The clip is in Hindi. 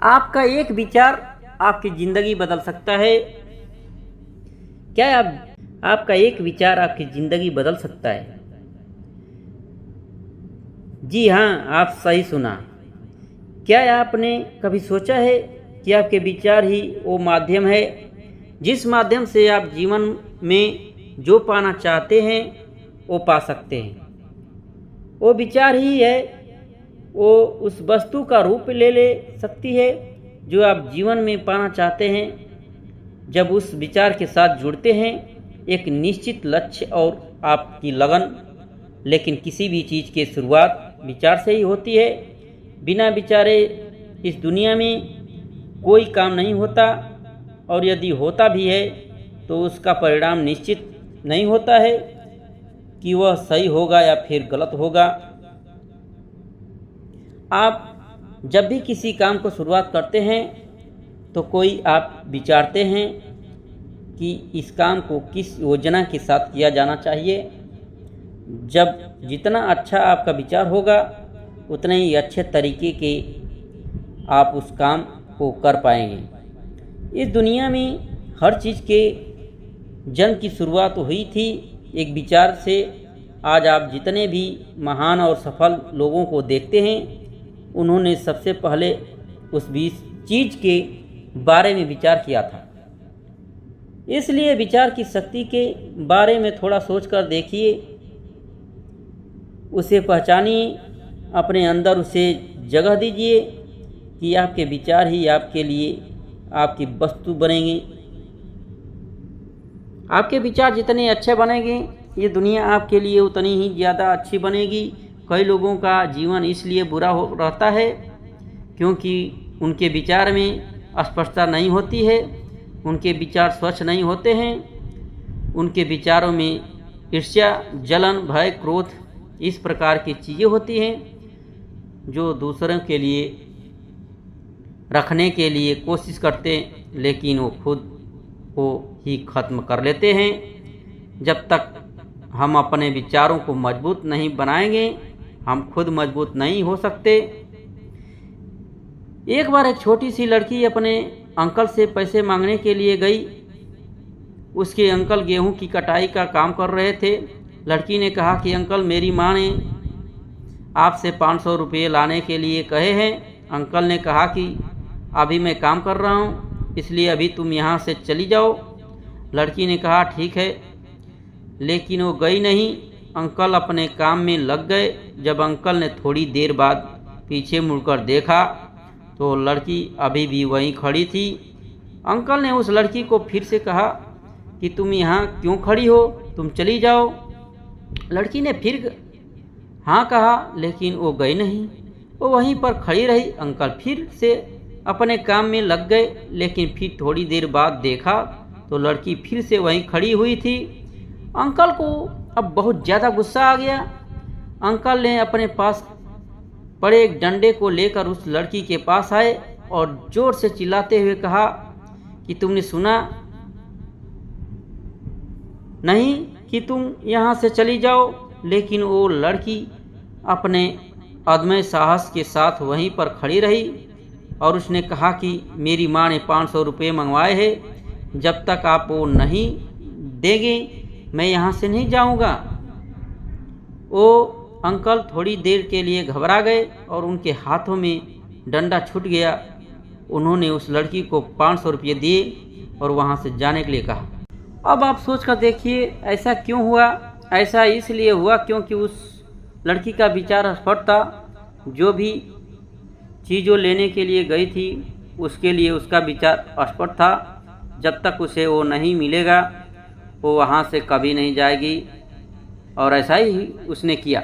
आपका एक विचार आपकी ज़िंदगी बदल सकता है। क्या आपका एक विचार आपकी ज़िंदगी बदल सकता है? जी हाँ, आप सही सुना। क्या आपने कभी सोचा है कि आपके विचार ही वो माध्यम है जिस माध्यम से आप जीवन में जो पाना चाहते हैं वो पा सकते हैं? वो विचार ही है, वो उस वस्तु का रूप ले सकती है जो आप जीवन में पाना चाहते हैं। जब उस विचार के साथ जुड़ते हैं एक निश्चित लक्ष्य और आपकी लगन, लेकिन किसी भी चीज़ की शुरुआत विचार से ही होती है। बिना विचारे इस दुनिया में कोई काम नहीं होता, और यदि होता भी है तो उसका परिणाम निश्चित नहीं होता है कि वह सही होगा या फिर गलत होगा। आप जब भी किसी काम को शुरुआत करते हैं तो कोई आप विचारते हैं कि इस काम को किस योजना के साथ किया जाना चाहिए। जब जितना अच्छा आपका विचार होगा उतने ही अच्छे तरीके के आप उस काम को कर पाएंगे। इस दुनिया में हर चीज़ के जन्म की शुरुआत हुई थी एक विचार से। आज आप जितने भी महान और सफल लोगों को देखते हैं उन्होंने सबसे पहले उस चीज़ के बारे में विचार किया था। इसलिए विचार की शक्ति के बारे में थोड़ा सोचकर देखिए, उसे पहचानिए, अपने अंदर उसे जगह दीजिए कि आपके विचार ही आपके लिए आपकी वस्तु बनेंगे। आपके विचार जितने अच्छे बनेंगे ये दुनिया आपके लिए उतनी ही ज़्यादा अच्छी बनेगी। कई लोगों का जीवन इसलिए बुरा रहता है क्योंकि उनके विचार में स्पष्टता नहीं होती है, उनके विचार स्वच्छ नहीं होते हैं, उनके विचारों में ईर्ष्या, जलन, भय, क्रोध इस प्रकार की चीज़ें होती हैं जो दूसरों के लिए रखने के लिए कोशिश करते हैं, लेकिन वो खुद को ही ख़त्म कर लेते हैं। जब तक हम अपने विचारों को मजबूत नहीं बनाएंगे हम खुद मजबूत नहीं हो सकते। एक बार एक छोटी सी लड़की अपने अंकल से पैसे मांगने के लिए गई। उसके अंकल गेहूं की कटाई का काम कर रहे थे। लड़की ने कहा कि अंकल, मेरी माँ ने आपसे 500 रुपये लाने के लिए कहे हैं। अंकल ने कहा कि अभी मैं काम कर रहा हूँ, इसलिए अभी तुम यहाँ से चली जाओ। लड़की ने कहा ठीक है, लेकिन वो गई नहीं। अंकल अपने काम में लग गए। जब अंकल ने थोड़ी देर बाद पीछे मुड़कर देखा तो लड़की अभी भी वहीं खड़ी थी। अंकल ने उस लड़की को फिर से कहा कि तुम यहाँ क्यों खड़ी हो, तुम चली जाओ। लड़की ने फिर हाँ कहा, लेकिन वो गई नहीं, वो वहीं पर खड़ी रही। अंकल फिर से अपने काम में लग गए, लेकिन फिर थोड़ी देर बाद देखा तो लड़की फिर से वहीं खड़ी हुई थी। अंकल को अब बहुत ज़्यादा गुस्सा आ गया। अंकल ने अपने पास पड़े एक डंडे को लेकर उस लड़की के पास आए और जोर से चिल्लाते हुए कहा कि तुमने सुना नहीं कि तुम यहाँ से चली जाओ। लेकिन वो लड़की अपने अदम्य साहस के साथ वहीं पर खड़ी रही और उसने कहा कि मेरी माँ ने 500 रुपये मंगवाए हैं, जब तक आप वो नहीं देंगे मैं यहाँ से नहीं जाऊँगा। वो अंकल थोड़ी देर के लिए घबरा गए और उनके हाथों में डंडा छूट गया। उन्होंने उस लड़की को 500 रुपये दिए और वहाँ से जाने के लिए कहा। अब आप सोच कर देखिए ऐसा क्यों हुआ। ऐसा इसलिए हुआ क्योंकि उस लड़की का विचार स्पष्ट था। जो भी चीज़ों लेने के लिए गई थी उसके लिए उसका विचार स्पष्ट था। जब तक उसे वो नहीं मिलेगा वो वहाँ से कभी नहीं जाएगी, और ऐसा ही उसने किया।